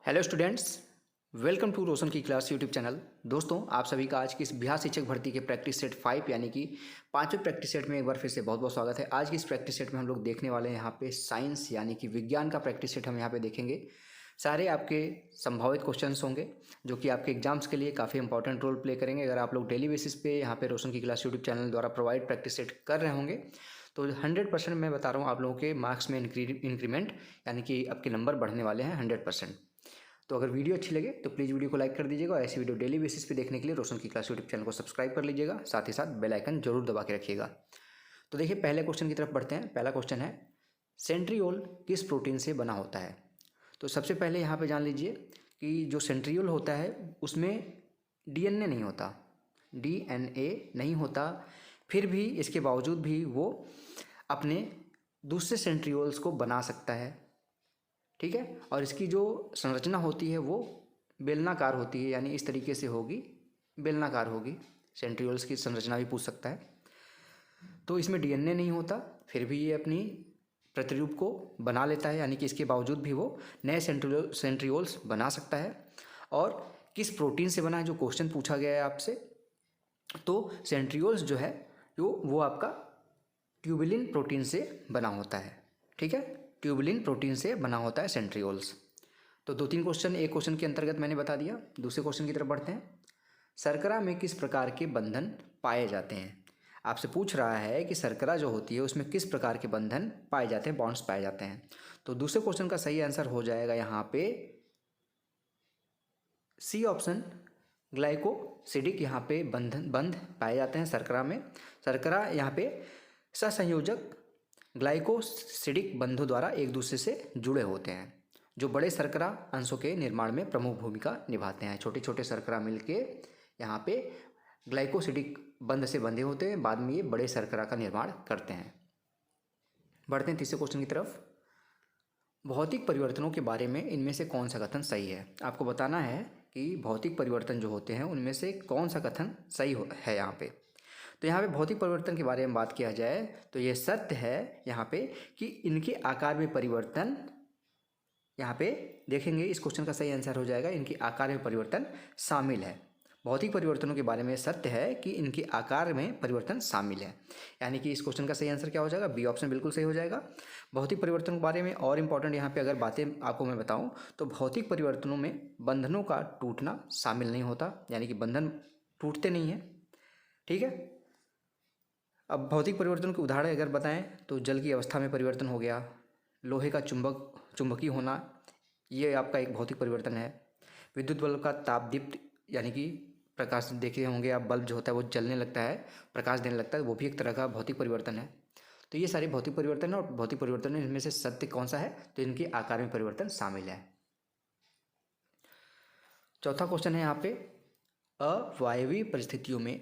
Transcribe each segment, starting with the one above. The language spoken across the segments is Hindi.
हेलो स्टूडेंट्स, वेलकम टू रोशन की क्लास यूट्यूब चैनल। दोस्तों, आप सभी का आज की इस बिहार शिक्षक भर्ती के प्रैक्टिस सेट 5 यानी कि 5वें प्रैक्टिस सेट में एक बार फिर से बहुत बहुत स्वागत है। आज की इस प्रैक्टिस सेट में हम लोग देखने वाले हैं यहाँ पे साइंस यानी कि विज्ञान का प्रैक्टिस सेट हम यहाँ पे देखेंगे। सारे आपके संभावित क्वेश्चंस होंगे जो कि आपके एग्जाम्स के लिए काफ़ी इंपॉर्टेंट रोल प्ले करेंगे। अगर आप लोग डेली बेसिस पे यहाँ पे रोशन की क्लास यूट्यूब चैनल द्वारा प्रोवाइड प्रैक्टिस सेट कर रहे होंगे तो 100% मैं बता रहा हूँ आप लोगों के मार्क्स में इंक्रीमेंट यानी कि आपके नंबर बढ़ने वाले हैं 100%। तो अगर वीडियो अच्छी लगे तो प्लीज़ वीडियो को लाइक कर दीजिएगा और ऐसी वीडियो डेली बेसिस पे देखने के लिए रोशन की क्लास यूट्यूब चैनल को सब्सक्राइब कर लीजिएगा, साथ ही साथ बेल आइकन जरूर दबा के रखिएगा। तो देखिए, पहले क्वेश्चन की तरफ बढ़ते हैं। पहला क्वेश्चन है, सेंट्रियोल किस प्रोटीन से बना होता है? तो सबसे पहले यहाँ पे जान लीजिए कि जो सेंट्रियोल होता है उसमें डीएनए नहीं होता, डीएनए नहीं होता। फिर भी इसके बावजूद भी वो अपने दूसरे सेंट्रियोल्स को बना सकता है, ठीक है। और इसकी जो संरचना होती है वो बेलनाकार होती है, यानी इस तरीके से होगी, बेलनाकार होगी। सेंट्रियोल्स की संरचना भी पूछ सकता है। तो इसमें डीएनए नहीं होता, फिर भी ये अपनी प्रतिरूप को बना लेता है, यानी कि इसके बावजूद भी वो नए सेंट्रियोल्स बना सकता है। और किस प्रोटीन से बना है, जो क्वेश्चन पूछा गया है आपसे, तो सेंट्रियोल्स जो है वो आपका ट्यूबुलिन प्रोटीन से बना होता है, ठीक है। ट्यूबुलिन प्रोटीन से बना होता है सेंट्रियोल्स। तो 2-3 क्वेश्चन एक क्वेश्चन के अंतर्गत मैंने बता दिया। दूसरे क्वेश्चन की तरफ बढ़ते हैं। शर्करा में किस प्रकार के बंधन पाए जाते हैं? आपसे पूछ रहा है कि शर्करा जो होती है उसमें किस प्रकार के बंधन पाए जाते हैं, बॉन्ड्स पाए जाते हैं। तो दूसरे क्वेश्चन का सही आंसर हो जाएगा यहाँ पे सी ऑप्शन, ग्लाइकोसिडिक यहाँ पे बंध पाए जाते हैं शर्करा में। शर्करा यहाँ पे सहसंयोजक ग्लाइकोसिडिक बंधों द्वारा एक दूसरे से जुड़े होते हैं, जो बड़े शर्करा अंशों के निर्माण में प्रमुख भूमिका निभाते हैं। छोटे छोटे शर्करा मिलके यहाँ पे ग्लाइकोसिडिक बंध से बंधे होते हैं, बाद में ये बड़े शर्करा का निर्माण करते हैं। बढ़ते हैं तीसरे क्वेश्चन की तरफ। भौतिक परिवर्तनों के बारे में इनमें से कौन सा कथन सही है? आपको बताना है कि भौतिक परिवर्तन जो होते हैं उनमें से कौन सा कथन सही है यहाँ पे। तो यहाँ पे भौतिक परिवर्तन के बारे में बात किया जाए तो ये सत्य है यहाँ पे कि इनके आकार में परिवर्तन, यहाँ पे देखेंगे इस क्वेश्चन का सही आंसर हो जाएगा इनके आकार में परिवर्तन शामिल है। भौतिक परिवर्तनों के बारे में सत्य है कि इनके आकार में परिवर्तन शामिल है, यानी कि इस क्वेश्चन का सही आंसर क्या हो जाएगा? बी ऑप्शन बिल्कुल सही हो जाएगा। भौतिक परिवर्तनों के बारे में और इम्पॉर्टेंट यहाँ पे अगर बातें आपको मैं बताऊँ तो भौतिक परिवर्तनों में बंधनों का टूटना शामिल नहीं होता, यानी कि बंधन टूटते नहीं हैं, ठीक है। अब भौतिक परिवर्तन के उदाहरण अगर बताएं तो जल की अवस्था में परिवर्तन हो गया, लोहे का चुंबकीय होना, ये आपका एक भौतिक परिवर्तन है। विद्युत बल्ब का तापदीप्त यानी कि प्रकाश देखे होंगे आप, बल्ब जो होता है वो जलने लगता है, प्रकाश देने लगता है, वो भी एक तरह का भौतिक परिवर्तन है। तो ये सारे भौतिक परिवर्तन है और भौतिक परिवर्तन में इनमें से सत्य कौन सा है? तो इनके आकार में परिवर्तन शामिल है। चौथा क्वेश्चन है यहाँ पे, अवायवीय परिस्थितियों में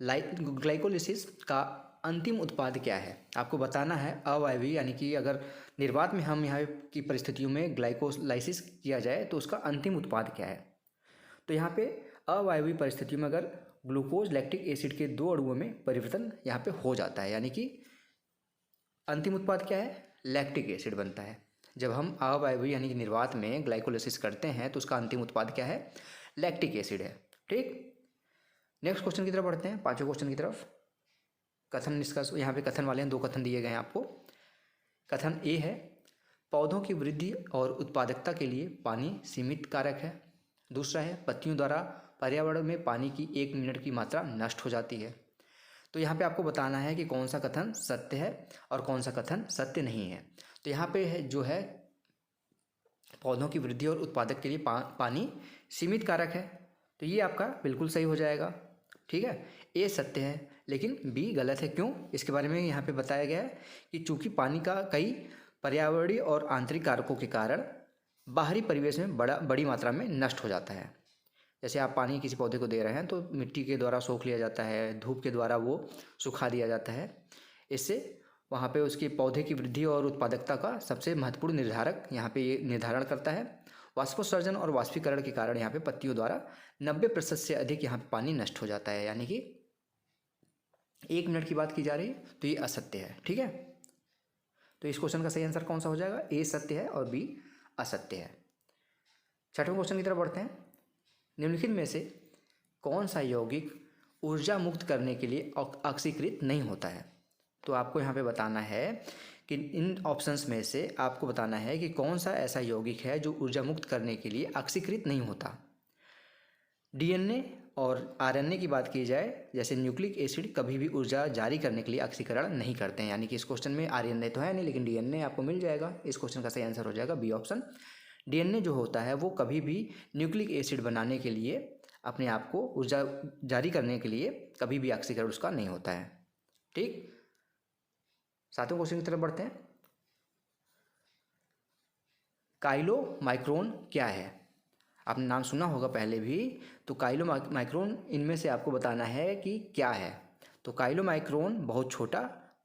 ग्लाइकोलिसिस का अंतिम उत्पाद क्या है? आपको बताना है अवायवीय, यानी कि अगर निर्वात में हम यहाँ की परिस्थितियों में ग्लाइकोलाइसिस किया जाए तो उसका अंतिम उत्पाद क्या है? तो यहाँ पे अवायवीय परिस्थितियों में अगर ग्लूकोज लैक्टिक एसिड के 2 अणुओं में परिवर्तन यहाँ पे हो जाता है, यानी कि अंतिम उत्पाद क्या है? लैक्टिक एसिड बनता है। जब हम अवायवीय यानी कि निर्वात में ग्लाइकोलाइसिस करते हैं तो उसका अंतिम उत्पाद क्या है? लैक्टिक एसिड है, ठीक। नेक्स्ट क्वेश्चन की तरफ बढ़ते हैं, 5वें क्वेश्चन की तरफ। कथन निष्कर्ष, यहाँ पे कथन वाले हैं, 2 कथन दिए गए हैं आपको। कथन ए है, पौधों की वृद्धि और उत्पादकता के लिए पानी सीमित कारक है। दूसरा है, पत्तियों द्वारा पर्यावरण में पानी की 1 मिनट की मात्रा नष्ट हो जाती है। तो यहाँ पे आपको बताना है कि कौन सा कथन सत्य है और कौन सा कथन सत्य नहीं है। तो यहाँ पे है जो है, पौधों की वृद्धि और उत्पादक के लिए पानी सीमित कारक है, तो ये आपका बिल्कुल सही हो जाएगा, ठीक है। ए सत्य है लेकिन बी गलत है। क्यों? इसके बारे में यहाँ पे बताया गया है कि चूंकि पानी का कई पर्यावरणीय और आंतरिक कारकों के कारण बाहरी परिवेश में बड़ी मात्रा में नष्ट हो जाता है। जैसे आप पानी किसी पौधे को दे रहे हैं तो मिट्टी के द्वारा सोख लिया जाता है, धूप के द्वारा वो सुखा दिया जाता है। इससे वहाँ पे उसके पौधे की वृद्धि और उत्पादकता का सबसे महत्वपूर्ण निर्धारक यहाँ पे ये निर्धारण करता है। वाष्पोत्सर्जन और वाष्पीकरण के कारण यहाँ पे पत्तियों द्वारा 90% से अधिक यहाँ पे पानी नष्ट हो जाता है, यानी कि 1 मिनट की बात की जा रही है, तो ये असत्य है, ठीक है। तो इस क्वेश्चन का सही आंसर कौन सा हो जाएगा? ए सत्य है और बी असत्य है। छठवें क्वेश्चन की तरफ बढ़ते हैं। निम्नलिखित में से कौन सा यौगिक ऊर्जा मुक्त करने के लिए ऑक्सीकृत नहीं होता है? तो आपको यहाँ पे बताना है कि इन ऑप्शंस में से आपको बताना है कि कौन सा ऐसा यौगिक है जो ऊर्जा मुक्त करने के लिए ऑक्सीकृत नहीं होता। डीएनए और आरएनए की बात की जाए, जैसे न्यूक्लिक एसिड कभी भी ऊर्जा जारी करने के लिए ऑक्सीकरण नहीं करते हैं, यानी कि इस क्वेश्चन में आरएनए तो है नहीं लेकिन डीएनए आपको मिल जाएगा। इस क्वेश्चन का सही आंसर हो जाएगा बी ऑप्शन। डीएनए जो होता है वो कभी भी न्यूक्लिक एसिड बनाने के लिए, अपने आप को ऊर्जा जारी करने के लिए कभी भी ऑक्सीकरण उसका नहीं होता है। ठीक, सातवें क्वेश्चन की तरफ बढ़ते हैं। काइलोमाइक्रोन क्या है? आपने नाम सुना होगा पहले भी, तो काइलोमाइक्रोन इनमें से आपको बताना है कि क्या है। तो काइलोमाइक्रोन बहुत छोटा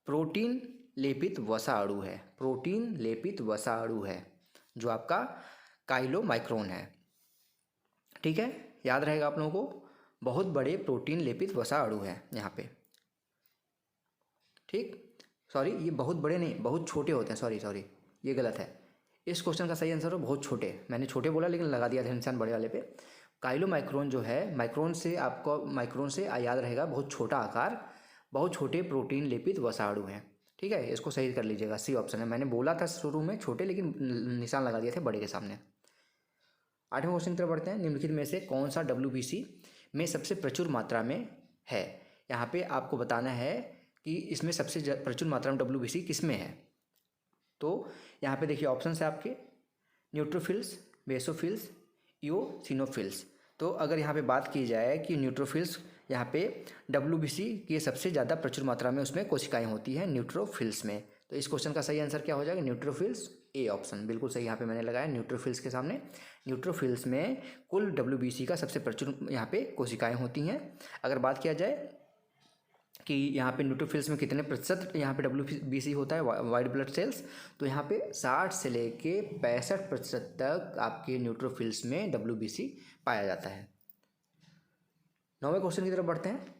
प्रोटीन लेपित वसा अणु है। प्रोटीन लेपित वसा अणु है जो आपका काइलोमाइक्रोन है। ठीक है, याद रहेगा आप लोगों को, बहुत बड़े प्रोटीन लेपित वसा अणु है यहाँ पे। ठीक, सॉरी ये बहुत बड़े नहीं, बहुत छोटे होते हैं। सॉरी ये गलत है। इस क्वेश्चन का सही आंसर है बहुत छोटे। मैंने छोटे बोला लेकिन लगा दिया था निशान बड़े वाले पे। काइलोमाइक्रोन जो है, माइक्रोन से आपको, माइक्रोन से याद रहेगा बहुत छोटा आकार, बहुत छोटे प्रोटीन लेपित वसा अणु है। ठीक है, इसको सही कर लीजिएगा, सी ऑप्शन है। मैंने बोला था शुरू में छोटे लेकिन निशान लगा दिए थे बड़े के सामने। आठवें क्वेश्चन की तरफ बढ़ते हैं। निम्नलिखित में से कौन सा WBC में सबसे प्रचुर मात्रा में है? यहाँ पे आपको बताना है कि इसमें सबसे प्रचुर मात्रा में WBC किस में है। तो यहाँ पे देखिए ऑप्शन है आपके, न्यूट्रोफिल्स, बेसोफिल्स, इओसिनोफिल्स। तो अगर यहाँ पे बात की जाए कि न्यूट्रोफिल्स, यहाँ पे WBC की सबसे ज़्यादा प्रचुर मात्रा में उसमें कोशिकाएं होती हैं न्यूट्रोफिल्स में। तो इस क्वेश्चन का सही आंसर क्या हो जाएगा? न्यूट्रोफिल्स, ए ऑप्शन बिल्कुल सही यहाँ पे मैंने लगाया न्यूट्रोफिल्स के सामने। न्यूट्रोफिल्स में कुल WBC का सबसे प्रचुर यहाँ पे कोशिकाएं होती हैं। अगर बात किया जाए कि यहाँ पे न्यूट्रोफिल्स में कितने प्रतिशत यहाँ पे WBC होता है, वाइट ब्लड सेल्स, तो यहाँ पे 60 से लेके 65% तक आपके न्यूट्रोफिल्स में WBC पाया जाता है। 9वें क्वेश्चन की तरफ बढ़ते हैं।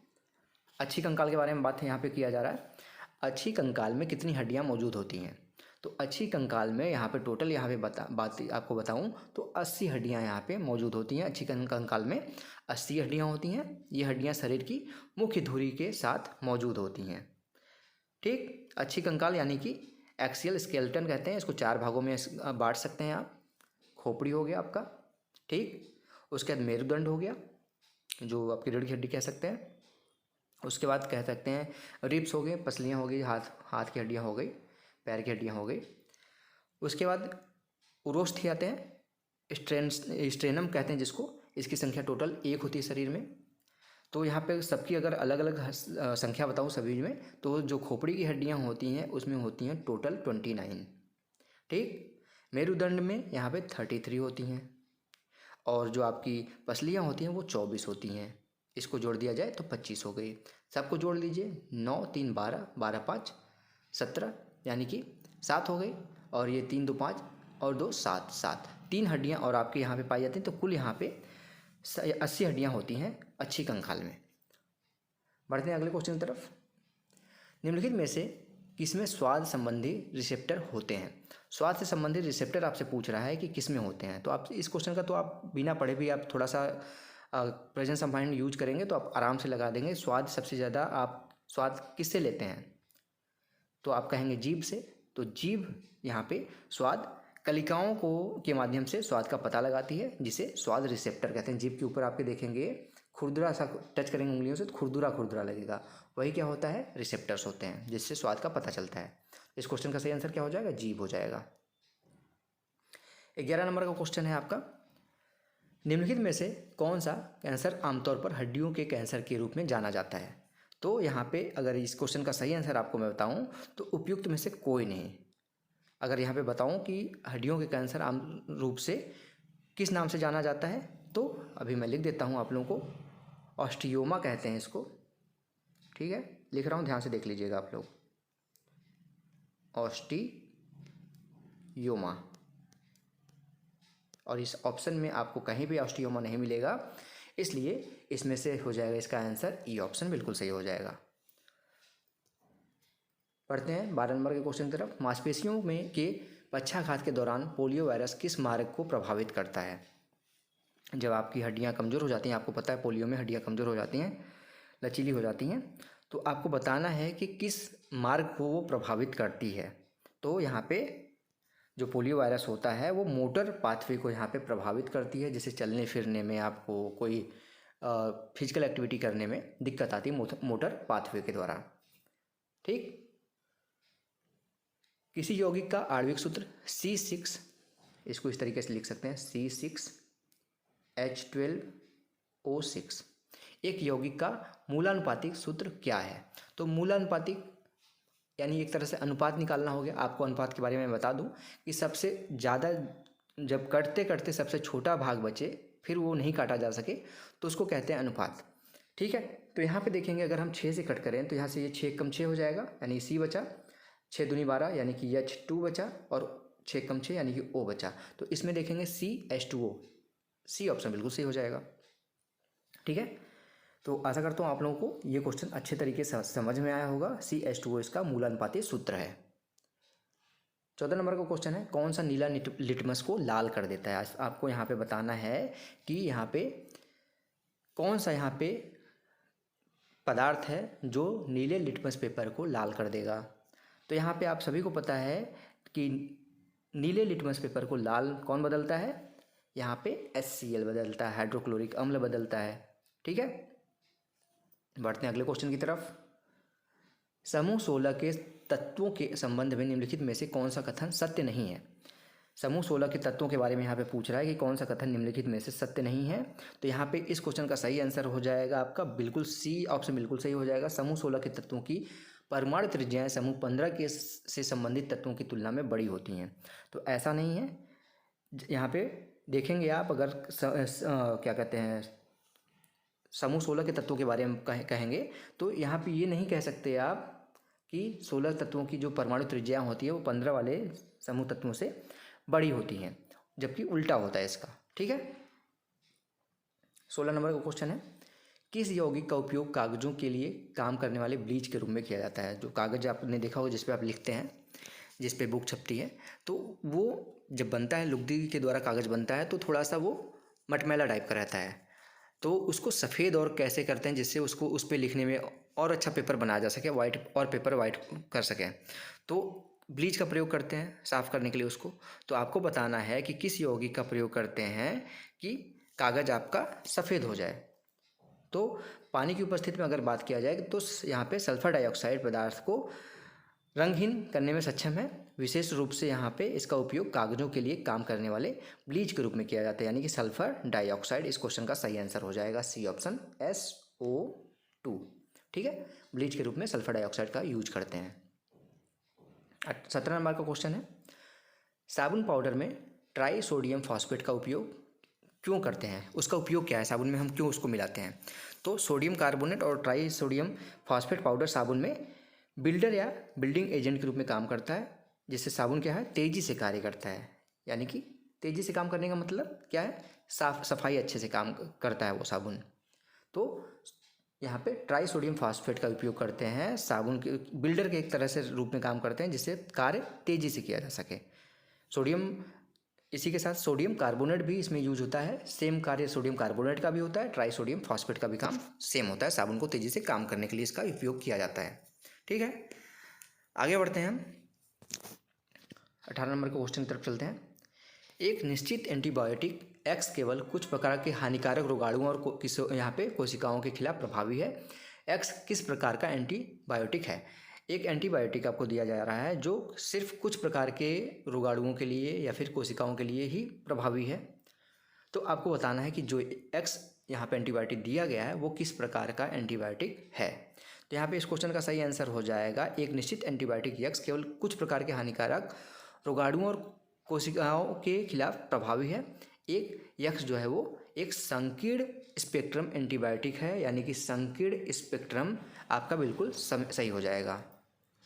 अच्छी कंकाल के बारे में बात यहाँ पे किया जा रहा है। अच्छी कंकाल में कितनी हड्डियाँ मौजूद होती हैं? तो अच्छी कंकाल में यहाँ पे टोटल यहाँ पे बात आपको बताऊँ तो 80 हड्डियाँ यहाँ पे मौजूद होती हैं। अच्छी कंकाल में 80 हड्डियाँ होती हैं। ये हड्डियाँ शरीर की मुख्य धुरी के साथ मौजूद होती हैं। ठीक, अच्छी कंकाल यानी कि एक्सियल स्केलेटन कहते हैं इसको। 4 भागों में बांट सकते हैं आप। खोपड़ी हो गया आपका, ठीक, उसके बाद मेरुदंड हो गया जो आपकी रीढ़ की हड्डी कह सकते हैं। उसके बाद कह सकते हैं रिब्स हो गए, पसलियाँ हो गई, हाथ की हड्डियाँ हो गई, पैर की हड्डियाँ हो गई। उसके बाद उरोस्थी आते हैं, स्ट्रेनम कहते हैं जिसको। इसकी संख्या टोटल 1 होती है शरीर में। तो यहाँ पे सबकी अगर अलग अलग संख्या बताऊँ सभी में, तो जो खोपड़ी की हड्डियाँ होती हैं उसमें होती हैं टोटल 29। ठीक, मेरुदंड में यहाँ पे 33 होती हैं और जो आपकी पसलियाँ होती हैं वो 24 होती हैं। इसको जोड़ दिया जाए तो 25 हो गई। सबको जोड़ लीजिए, 9 3 12, 12 5 17, यानी कि 7 हो गई। और ये 3 2 5 और 2 7, 7 3 हड्डियाँ और आपके यहाँ पे पाई जाती हैं। तो कुल यहाँ पे 80 हड्डियाँ होती हैं अच्छी कंकाल में। बढ़ते हैं अगले क्वेश्चन की तरफ। निम्नलिखित में से किसमें स्वाद संबंधी रिसेप्टर होते हैं? स्वाद से संबंधित रिसेप्टर आपसे पूछ रहा है कि किस में होते हैं। तो आप इस क्वेश्चन का तो आप बिना पढ़े भी आप थोड़ा सा प्रेजेंस ऑफ माइंड यूज करेंगे तो आप आराम से लगा देंगे। स्वाद सबसे ज़्यादा आप स्वाद किससे लेते हैं? तो आप कहेंगे जीभ से। तो जीभ यहाँ पे स्वाद कलिकाओं को के माध्यम से स्वाद का पता लगाती है, जिसे स्वाद रिसेप्टर कहते हैं। जीभ के ऊपर आपके देखेंगे खुरदुरा सा टच करेंगे उंगलियों से तो खुरदुरा खुरदुरा लगेगा, वही क्या होता है? रिसेप्टर्स होते हैं जिससे स्वाद का पता चलता है। इस क्वेश्चन का सही आंसर क्या हो जाएगा? जीभ हो जाएगा। 11 नंबर का क्वेश्चन है आपका। निम्नलिखित में से कौन सा कैंसर आमतौर पर हड्डियों के कैंसर के रूप में जाना जाता है? तो यहाँ पे अगर इस क्वेश्चन का सही आंसर आपको मैं बताऊँ तो उपयुक्त में से कोई नहीं। अगर यहाँ पे बताऊँ कि हड्डियों के कैंसर आम रूप से किस नाम से जाना जाता है, तो अभी मैं लिख देता हूँ आप लोगों को। ऑस्टियोमा कहते हैं इसको। ठीक है, लिख रहा हूँ, ध्यान से देख लीजिएगा आप लोग। ऑस्टियोमा, और इस ऑप्शन में आपको कहीं भी ऑस्टियोमा नहीं मिलेगा, इसलिए इसमें से हो जाएगा इसका आंसर ई ऑप्शन, बिल्कुल सही हो जाएगा। पढ़ते हैं 12 नंबर के क्वेश्चन की तरफ। मांसपेशियों में के पक्षाघात के दौरान पोलियो वायरस किस मार्ग को प्रभावित करता है? जब आपकी हड्डियाँ कमज़ोर हो जाती हैं, आपको पता है पोलियो में हड्डियाँ कमज़ोर हो जाती हैं, लचीली हो जाती हैं, तो आपको बताना है कि किस मार्ग को वो प्रभावित करती है। तो यहाँ पे जो पोलियो वायरस होता है वो मोटर पाथवे को यहाँ पे प्रभावित करती है, जैसे चलने फिरने में आपको कोई फिजिकल एक्टिविटी करने में दिक्कत आती है मोटर पाथवे के द्वारा। ठीक। किसी यौगिक का आणविक सूत्र C6, इसको इस तरीके से लिख सकते हैं C6H12O6। एक यौगिक का मूलानुपातिक सूत्र क्या है? तो मूलानुपातिक यानी एक तरह से अनुपात निकालना हो गया। आपको अनुपात के बारे में बता दूं कि सबसे ज़्यादा जब कटते कटते सबसे छोटा भाग बचे फिर वो नहीं काटा जा सके तो उसको कहते हैं अनुपात। ठीक है। तो यहाँ पे देखेंगे अगर हम 6 से कट करें तो यहाँ से ये 6 कम 6 हो जाएगा यानी C बचा, 6 दूनी 12 यानी कि H2 बचा और 6 कम 6 यानी कि O बचा। तो इसमें देखेंगे CH2O, C ऑप्शन बिल्कुल सही हो जाएगा। ठीक है। तो आशा करता हूँ आप लोगों को ये क्वेश्चन अच्छे तरीके से समझ में आया होगा। CH2O इसका मूलानुपाती सूत्र है। 14 नंबर का क्वेश्चन है, कौन सा नीला लिटमस को लाल कर देता है? आपको यहाँ पे बताना है कि यहाँ पे कौन सा यहाँ पे पदार्थ है जो नीले लिटमस पेपर को लाल कर देगा। तो यहाँ पे आप सभी को पता है कि नीले लिटमस पेपर को लाल कौन बदलता है? यहाँ पे HCl बदलता है, हाइड्रोक्लोरिक अम्ल बदलता है। ठीक है। बढ़ते हैं अगले क्वेश्चन की तरफ। समूह 16 के तत्वों के संबंध में निम्नलिखित में से कौन सा कथन सत्य नहीं है? समूह 16 के तत्वों के बारे में यहाँ पे पूछ रहा है कि कौन सा कथन निम्नलिखित में से सत्य नहीं है। तो यहाँ पे इस क्वेश्चन का सही आंसर हो जाएगा आपका बिल्कुल C ऑप्शन बिल्कुल सही हो जाएगा। समूह 16 के तत्वों की परमाणु त्रिज्याएं समूह 15 के से संबंधित तत्वों की तुलना में बड़ी होती हैं। तो ऐसा नहीं है। यहाँ पे देखेंगे आप अगर क्या कहते हैं समूह 16 के तत्वों के बारे में कहेंगे तो यहाँ पे ये नहीं कह सकते आप कि 16 तत्वों की जो परमाणु त्रिज्या होती है वो 15 वाले समूह तत्वों से बड़ी होती हैं, जबकि उल्टा होता है इसका। ठीक है। 16 नंबर का क्वेश्चन है, किस यौगिक का उपयोग कागजों के लिए काम करने वाले ब्लीच के रूप में किया जाता है? जो कागज आपने देखा होगा जिस पे आप लिखते हैं, जिस पे बुक छपती है, तो वो जब बनता है लुगदी के द्वारा कागज बनता है तो थोड़ा सा वो मटमैला टाइप का रहता है। तो उसको सफ़ेद और कैसे करते हैं जिससे उसको उस पर लिखने में और अच्छा पेपर बनाया जा सके, वाइट और पेपर वाइट कर सकें। तो ब्लीच का प्रयोग करते हैं साफ़ करने के लिए उसको। तो आपको बताना है कि किस यौगिक का प्रयोग करते हैं कि कागज़ आपका सफ़ेद हो जाए। तो पानी की उपस्थिति में अगर बात किया जाए तो यहाँ पे सल्फर डाइऑक्साइड पदार्थ को रंगहीन करने में सक्षम है। विशेष रूप से यहाँ पे इसका उपयोग कागजों के लिए काम करने वाले ब्लीच के रूप में किया जाता है, यानी कि सल्फर डाइऑक्साइड इस क्वेश्चन का सही आंसर हो जाएगा C ऑप्शन SO2। ठीक है। ब्लीच के रूप में सल्फर डाइऑक्साइड का यूज करते हैं। 17 नंबर का क्वेश्चन है, साबुन पाउडर में ट्राई सोडियम फॉस्फेट का उपयोग क्यों करते हैं? उसका उपयोग क्या है? साबुन में हम क्यों उसको मिलाते हैं? तो सोडियम कार्बोनेट और ट्राई सोडियम फॉस्फेट पाउडर साबुन में बिल्डर या बिल्डिंग एजेंट के रूप में काम करता है, जिससे साबुन क्या है तेज़ी से कार्य करता है। यानी कि तेज़ी से काम करने का मतलब क्या है? सफाई अच्छे से काम करता है वो साबुन। तो यहाँ पे ट्राई सोडियम फॉस्फेट का उपयोग करते हैं, साबुन के बिल्डर के एक तरह से रूप में काम करते हैं जिससे कार्य तेज़ी से किया जा सके। सोडियम, इसी के साथ सोडियम कार्बोनेट भी इसमें यूज होता है। सेम कार्य सोडियम कार्बोनेट का भी होता है, ट्राई सोडियम फॉस्फेट का भी काम सेम होता है। साबुन को तेज़ी से काम करने के लिए इसका उपयोग किया जाता है। ठीक है। आगे बढ़ते हैं हम 18 नंबर के क्वेश्चन की तरफ चलते हैं। एक निश्चित एंटीबायोटिक X केवल कुछ प्रकार के हानिकारक रोगाणुओं और यहाँ पे कोशिकाओं के खिलाफ प्रभावी है। X किस प्रकार का एंटीबायोटिक है? एक एंटीबायोटिक आपको दिया जा रहा है जो सिर्फ कुछ प्रकार के रोगाणुओं के लिए या फिर कोशिकाओं के लिए ही प्रभावी है। तो आपको बताना है कि जो X यहाँ पे एंटीबायोटिक दिया गया है वो किस प्रकार का एंटीबायोटिक है। तो यहाँ पे इस क्वेश्चन का सही आंसर हो जाएगा, एक निश्चित एंटीबायोटिक X केवल कुछ प्रकार के हानिकारक रोगाणुओं और कोशिकाओं के खिलाफ प्रभावी है। एक X जो है वो एक संकीर्ण स्पेक्ट्रम एंटीबायोटिक है, यानी कि संकीर्ण स्पेक्ट्रम आपका बिल्कुल सही हो जाएगा।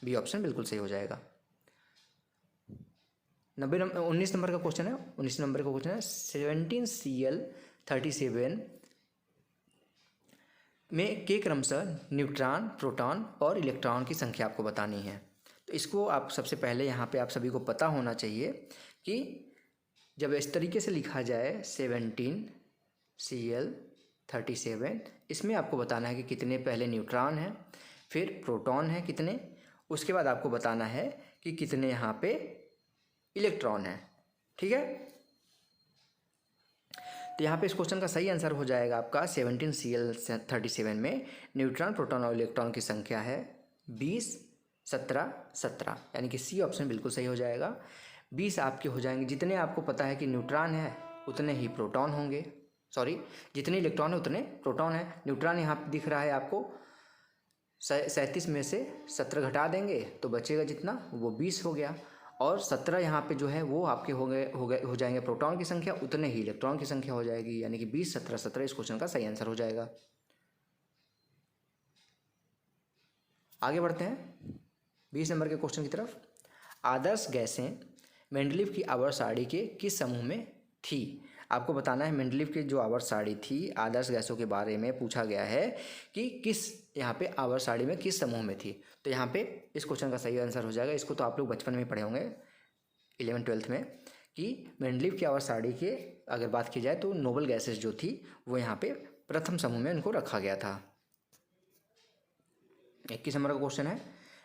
B ऑप्शन बिल्कुल सही हो जाएगा। 19 नंबर का क्वेश्चन है। 19 नंबर का क्वेश्चन है 17Cl37 में के क्रमशः न्यूट्रॉन, प्रोटॉन और इलेक्ट्रॉन की संख्या आपको बतानी है। तो इसको आप सबसे पहले यहाँ पे आप सभी को पता होना चाहिए कि जब इस तरीके से लिखा जाए 17 Cl37। इसमें आपको बताना है कि कितने पहले न्यूट्रॉन हैं, फिर प्रोटॉन हैं कितने, उसके बाद आपको बताना है कि कितने यहाँ पे इलेक्ट्रॉन हैं। ठीक है, तो यहाँ पे इस क्वेश्चन का सही आंसर हो जाएगा आपका 17 Cl37 में न्यूट्रॉन, प्रोटॉन और इलेक्ट्रॉन की संख्या है 20, 17, 17, यानी कि सी ऑप्शन बिल्कुल सही हो जाएगा। 20 आपके हो जाएंगे, जितने आपको पता है कि न्यूट्रॉन है उतने ही प्रोटॉन होंगे, सॉरी जितने इलेक्ट्रॉन है उतने प्रोटॉन है। न्यूट्रॉन यहाँ पे दिख रहा है आपको 37 में से 17 घटा देंगे तो बचेगा जितना, वो 20 हो गया, और 17 यहाँ पे जो है वो आपके हो जाएंगे प्रोटॉन की संख्या, उतने ही इलेक्ट्रॉन की संख्या हो जाएगी, यानी कि 20, 17, 17 इस क्वेश्चन का सही आंसर हो जाएगा। आगे बढ़ते हैं 20 नंबर के क्वेश्चन की तरफ। आदर्श गैसें मेंडलीव की आवर्त सारणी के किस समूह में थी? आपको बताना है मेंडलीव की जो आवर्त सारणी थी, आदर्श गैसों के बारे में पूछा गया है कि किस यहाँ पे आवर्त सारणी में किस समूह में थी। तो यहाँ पे इस क्वेश्चन का सही आंसर हो जाएगा, इसको तो आप लोग बचपन में पढ़े होंगे 11th-12th में, कि मेंडलीव की आवर्त सारणी के अगर बात की जाए तो नोबल गैसेस जो थी वो यहाँ पे प्रथम समूह में उनको रखा गया था। 21 नंबर का क्वेश्चन है,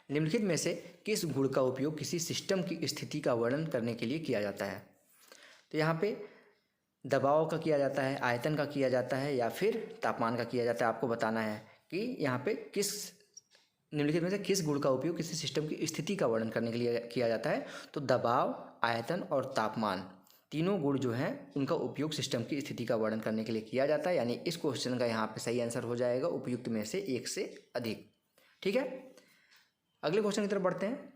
निम्नलिखित में से किस गुण का उपयोग किसी सिस्टम की स्थिति का वर्णन करने के लिए किया जाता है? तो यहाँ पे दबाव का किया जाता है, आयतन का किया जाता है, या फिर तापमान का किया जाता है। आपको बताना है कि यहाँ पे किस निम्नलिखित में से किस गुण का उपयोग किसी सिस्टम की स्थिति का वर्णन करने के लिए किया जाता है? तो दबाव, आयतन और तापमान, तीनों गुण जो हैं उनका उपयोग सिस्टम की स्थिति का वर्णन करने के लिए किया जाता है, यानी इस क्वेश्चन का यहाँ पे सही आंसर हो जाएगा उपयुक्त में से एक से अधिक। ठीक है, अगले क्वेश्चन की तरफ बढ़ते हैं।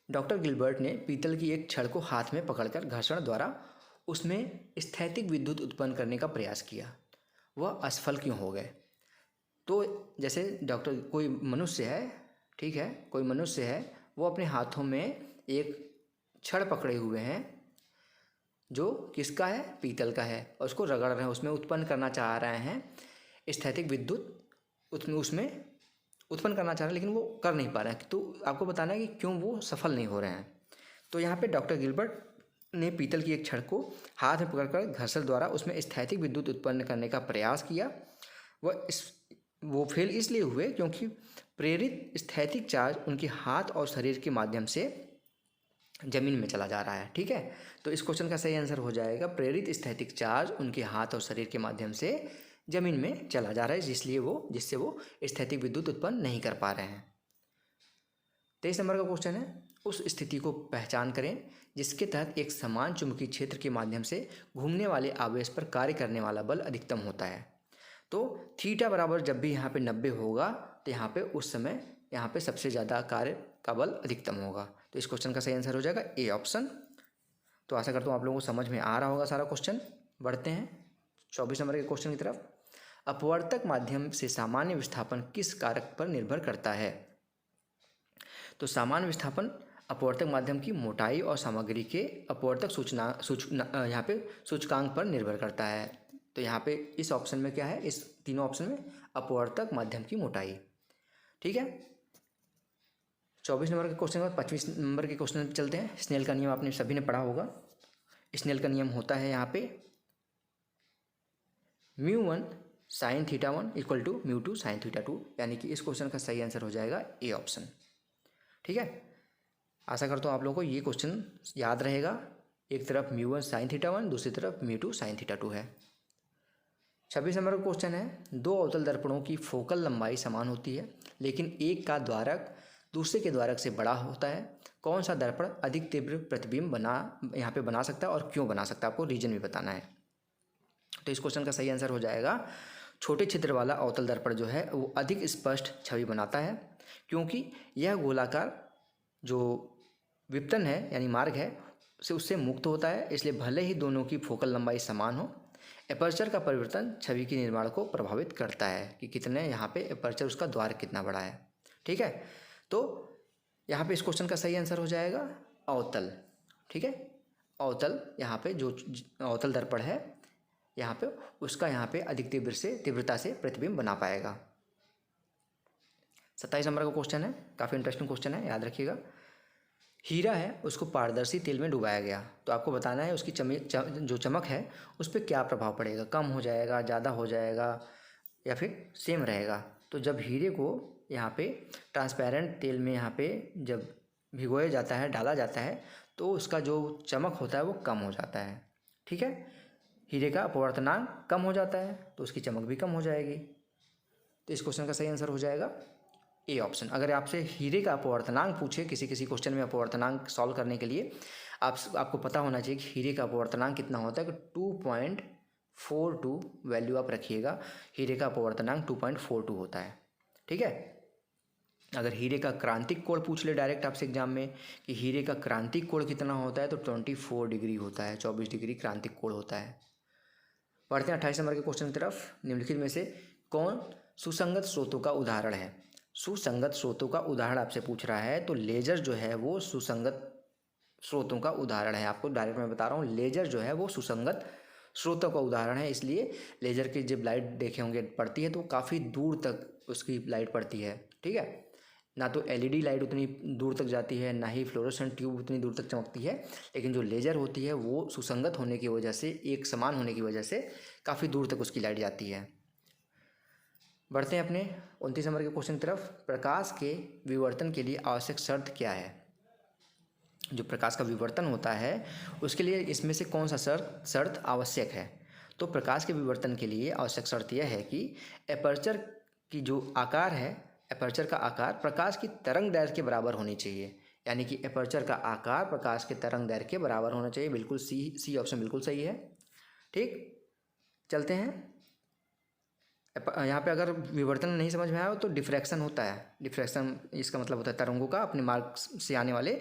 डॉक्टर गिलबर्ट ने पीतल की एक छड़ को हाथ में पकड़कर घर्षण द्वारा उसमें स्थैतिक विद्युत उत्पन्न करने का प्रयास किया, वह असफल क्यों हो गए? तो जैसे डॉक्टर कोई मनुष्य है, ठीक है, कोई मनुष्य है, वो अपने हाथों में एक छड़ पकड़े हुए हैं जो किसका है? पीतल का है, और उसको रगड़ रहे हैं, उसमें उत्पन्न करना चाह रहे हैं स्थैतिक विद्युत, उसमें उत्पन्न करना चाह रहे हैं, लेकिन वो कर नहीं पा रहे हैं। तो आपको बताना है कि क्यों वो सफल नहीं हो रहे हैं। तो यहाँ पे डॉक्टर गिलबर्ट ने पीतल की एक छड़ को हाथ में पकड़कर घर्षण द्वारा उसमें स्थैतिक विद्युत उत्पन्न करने का प्रयास किया। वो फेल इसलिए हुए क्योंकि प्रेरित स्थैतिक चार्ज उनके हाथ और शरीर के माध्यम से जमीन में चला जा रहा है। ठीक है, तो इस क्वेश्चन का सही आंसर हो जाएगा प्रेरित स्थैतिक चार्ज उनके हाथ और शरीर के माध्यम से जमीन में चला जा रहा है, जिससे वो स्थैतिक विद्युत उत्पन्न नहीं कर पा रहे हैं। 23 नंबर का क्वेश्चन है, उस स्थिति को पहचान करें जिसके तहत एक समान चुंबकीय क्षेत्र के माध्यम से घूमने वाले आवेश पर कार्य करने वाला बल अधिकतम होता है। तो थीटा बराबर जब भी यहाँ पे 90 होगा तो यहाँ पे उस समय यहाँ पे सबसे ज़्यादा कार्य का बल अधिकतम होगा। तो इस क्वेश्चन का सही आंसर हो जाएगा ए ऑप्शन। तो आशा करता हूँ आप लोगों को समझ में आ रहा होगा सारा क्वेश्चन। बढ़ते हैं 24 नंबर के क्वेश्चन की तरफ। अपवर्तक माध्यम से सामान्य विस्थापन किस कारक पर निर्भर करता है? तो सामान्य विस्थापन अपवर्तक माध्यम की मोटाई और सामग्री के अपवर्तक यहाँ पे सूचकांक पर निर्भर करता है। तो यहाँ पे इस ऑप्शन में क्या है? इस तीनों ऑप्शन में अपवर्तक माध्यम की मोटाई। ठीक है, 24 नंबर के क्वेश्चन के बाद 25 नंबर के क्वेश्चन पे चलते हैं। स्नेल का नियम आपने सभी ने पढ़ा होगा। स्नेल का नियम होता है यहाँ पे μ1 sin θ1 इक्वल टू μ2 sin θ2, यानी कि इस क्वेश्चन का सही आंसर हो जाएगा ए ऑप्शन। ठीक है, आशा करता हूँ आप लोगों को ये क्वेश्चन याद रहेगा। एक तरफ μ1 sin θ1, दूसरी तरफ μ2 sin θ2 है। 26 नंबर का क्वेश्चन है, दो अवतल दर्पणों की फोकल लंबाई समान होती है लेकिन एक का द्वारक दूसरे के द्वारक से बड़ा होता है। कौन सा दर्पण अधिक तीव्र प्रतिबिंब यहाँ पे बना सकता है और क्यों बना सकता है? आपको रीजन भी बताना है। तो इस क्वेश्चन का सही आंसर हो जाएगा छोटे छिद्र वाला अवतल दर्पण जो है वो अधिक स्पष्ट छवि बनाता है, क्योंकि यह गोलाकार जो विपतन है यानी मार्ग है से उससे मुक्त होता है। इसलिए भले ही दोनों की फोकल लंबाई समान हो, एपर्चर का परिवर्तन छवि के निर्माण को प्रभावित करता है कि कितने यहाँ पे एपर्चर, उसका द्वार कितना बड़ा है। ठीक है, तो यहाँ पे इस क्वेश्चन का सही आंसर हो जाएगा अवतल। ठीक है, अवतल यहाँ पे जो अवतल दर्पण है यहाँ पे उसका यहाँ पे अधिक तीव्रता से प्रतिबिंब बना पाएगा। 27 नंबर का क्वेश्चन है, काफ़ी इंटरेस्टिंग क्वेश्चन है, याद रखिएगा। हीरा है उसको पारदर्शी तेल में डुबाया गया, तो आपको बताना है उसकी जो चमक है उस पर क्या प्रभाव पड़ेगा, कम हो जाएगा, ज़्यादा हो जाएगा या फिर सेम रहेगा। तो जब हीरे को यहाँ पे ट्रांसपेरेंट तेल में यहाँ पे जब भिगोया जाता है, डाला जाता है, तो उसका जो चमक होता है वो कम हो जाता है। ठीक है, हीरे का अपवर्तनांक कम हो जाता है तो उसकी चमक भी कम हो जाएगी। तो इस क्वेश्चन का सही आंसर हो जाएगा ए ऑप्शन। अगर आपसे हीरे का अपवर्तनांक पूछे किसी क्वेश्चन में, अपवर्तनांक सॉल्व करने के लिए आपको पता होना चाहिए कि हीरे का अपवर्तनांक कितना होता है, कि 2.42 वैल्यू आप रखिएगा। हीरे का अपवर्तनांक 2.42 होता है। ठीक है, अगर हीरे का क्रांतिक कोण पूछ ले डायरेक्ट आपसे एग्जाम में कि हीरे का क्रांतिक कोण कितना होता है, तो 24 डिग्री होता है, 24 डिग्री क्रांतिक कोण होता है। पढ़ते हैं 28 नंबर के क्वेश्चन की तरफ। निम्नलिखित में से कौन सुसंगत स्रोतों का उदाहरण है? सुसंगत स्रोतों का उदाहरण आपसे पूछ रहा है, तो लेजर जो है वो सुसंगत स्रोतों का उदाहरण है। आपको डायरेक्ट मैं बता रहा हूँ, लेजर जो है वो सुसंगत स्रोतों का उदाहरण है। इसलिए लेजर की जब लाइट देखे होंगे पड़ती है तो काफ़ी दूर तक उसकी लाइट पड़ती है। ठीक है, ना तो एलईडी लाइट उतनी दूर तक जाती है, ना ही फ्लोरोसेंट ट्यूब उतनी दूर तक चमकती है, लेकिन जो लेजर होती है वो सुसंगत होने की वजह से, एक समान होने की वजह से काफ़ी दूर तक उसकी लाइट जाती है। बढ़ते हैं अपने 29 नंबर के क्वेश्चन की तरफ। प्रकाश के विवर्तन के लिए आवश्यक शर्त क्या है? जो प्रकाश का विवर्तन होता है उसके लिए इसमें से कौन सा शर्त आवश्यक है? तो प्रकाश के विवर्तन के लिए आवश्यक शर्त यह है कि एपर्चर की जो आकार है, एपर्चर का आकार प्रकाश की तरंग दैर्घ्य के बराबर होनी चाहिए। यानी कि एपर्चर का आकार प्रकाश के तरंग दैर्घ्य के बराबर होना चाहिए। बिल्कुल सी ऑप्शन बिल्कुल सही है। ठीक, चलते हैं यहाँ पे। अगर विवर्तन नहीं समझ में आया हो तो डिफ्रैक्शन होता है। डिफ्रैक्शन इसका मतलब होता है तरंगों का अपने मार्ग से आने वाले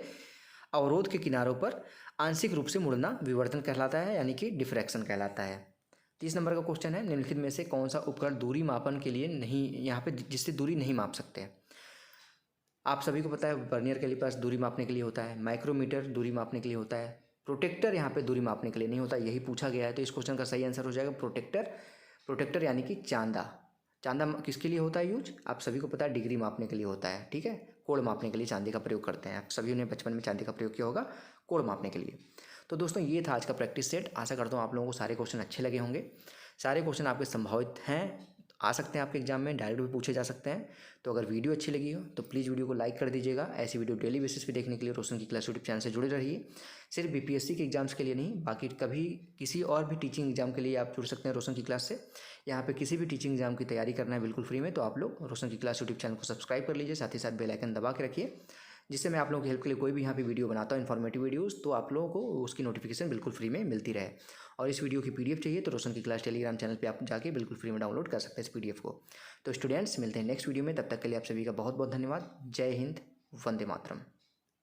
अवरोध के किनारों पर आंशिक रूप से मुड़ना विवर्तन कहलाता है, यानी कि डिफ्रैक्शन कहलाता है। 30 नंबर का क्वेश्चन है, निम्नलिखित में से कौन सा उपकरण दूरी मापन के लिए नहीं, यहाँ पे जिससे दूरी नहीं माप सकते हैं? आप सभी को पता है वर्नियर कैलिपर्स दूरी मापने के लिए होता है, माइक्रोमीटर दूरी मापने के लिए होता है, प्रोटेक्टर यहाँ पे दूरी मापने के लिए नहीं होता, यही पूछा गया है। तो इस क्वेश्चन का सही आंसर हो जाएगा प्रोटेक्टर। प्रोटेक्टर यानी कि चांदा। चांदा किसके लिए होता है यूज? आप सभी को पता है डिग्री मापने के लिए होता है। ठीक है, कोण मापने के लिए चांदी का प्रयोग करते हैं। आप सभी ने बचपन में चांदी का प्रयोग किया होगा कोण मापने के लिए। तो दोस्तों ये था आज का प्रैक्टिस सेट। आशा करता हूँ आप लोगों को सारे क्वेश्चन अच्छे लगे होंगे। सारे क्वेश्चन आपके संभावित हैं, आ सकते हैं आपके एग्जाम में, डायरेक्ट भी पूछे जा सकते हैं। तो अगर वीडियो अच्छी लगी हो तो प्लीज़ वीडियो को लाइक कर दीजिएगा। ऐसी वीडियो डेली बेसिस पे देखने के लिए रोशन की क्लास यूट्यूब चैनल से जुड़े रहिए। सिर्फ बीपीएससी के एग्जाम्स के लिए नहीं, बाकी कभी किसी और भी टीचिंग एग्जाम के लिए आप जुड़ सकते हैं रोशन की क्लास से। यहाँ पे किसी भी टीचिंग एग्जाम की तैयारी करना है बिल्कुल फ्री में, तो आप लोग रोशन की क्लास यूट्यूब चैनल को सब्सक्राइब कर लीजिए, साथ ही साथ बेल आइकन दबा के रखिए, जिससे मैं आप लोगों की हेल्प के लिए कोई भी यहाँ पे वीडियो बनाता हूँ इन्फॉर्मेटिव वीडियोस, तो आप लोगों को उसकी नोटिफिकेशन बिल्कुल फ्री में मिलती रहे। और इस वीडियो की पीडीएफ चाहिए तो रोशन की क्लास टेलीग्राम चैनल पे आप जाके बिल्कुल फ्री में डाउनलोड कर सकते हैं इस पीडीएफ को। तो स्टूडेंट्स मिलते हैं नेक्स्ट वीडियो में, तब तक के लिए आप सभी का बहुत बहुत धन्यवाद। जय हिंद, वंदे मातरम।